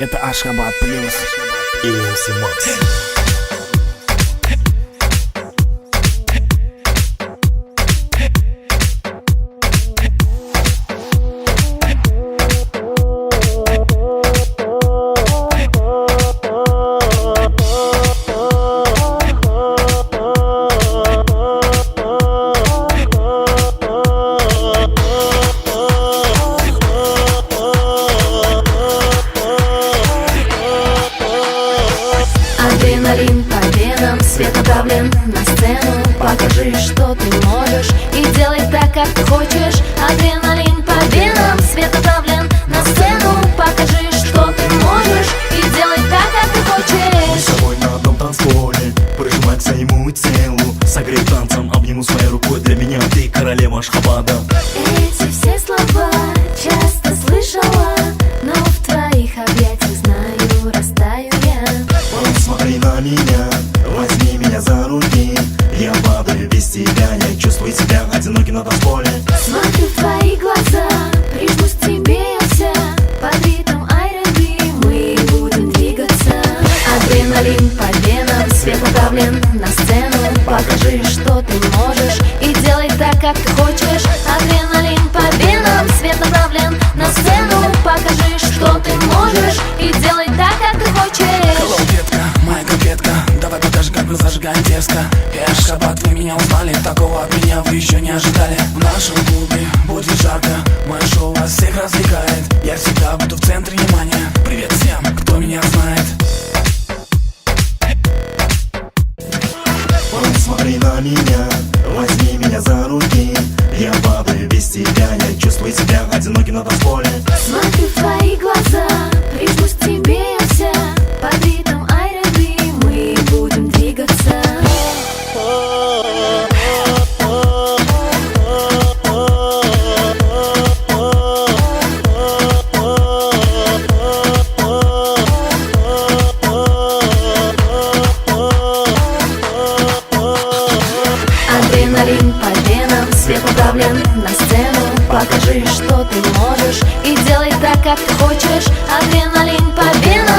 Это Ашхабад плюс и MC Max. Адреналин по венам, свет направлен на сцену. Покажи, что ты можешь, и делай так, как ты хочешь. Адреналин по венам, свет направлен на сцену. Покажи, что ты можешь, и делай так, как ты хочешь. Мы с тобой на одном танцполе, прижимай к своему телу. Согрей танцем, обниму своей рукой. Для меня ты королева Ашхабада. Эти все слова часто слышала, но в твоих объятиях знаю, растаю я. Смотри на меня, возьми меня за руки. Я падаю без тебя, я чувствую себя одиноким на танцполе. Смотрю в твои глаза, прижмусь к тебе я вся. Под ритм R&B мы будем двигаться. Адреналин по венам, свет направлен на сцену. Покажи, что ты можешь, и делай так, как ты хочешь. Адреналин по венам, свет направлен на сцену. Покажи, что ты можешь, и делай так, как ты хочешь. Hello, детка, моя конфетка, давай покажи, как мы зажигаем дерзко. Ашхабад, вы меня узнали, такого от меня вы еще не ожидали. В нашем клубе будет жарко, мое шоу вас всех развлекает. Я всегда буду в центре внимания. Привет всем, кто меня знает. Смотри на меня, возьми меня за руки. Я падаю без тебя, я чувствую себя одиноким на танцполе. Смотрю в твои глаза, прижмусь к тебе я вся. Под ритм R&B мы будем двигаться. Адреналин по венам, свет направлен на сцену. Покажи, что ты можешь, и делай так, как ты хочешь. Адреналин по венам.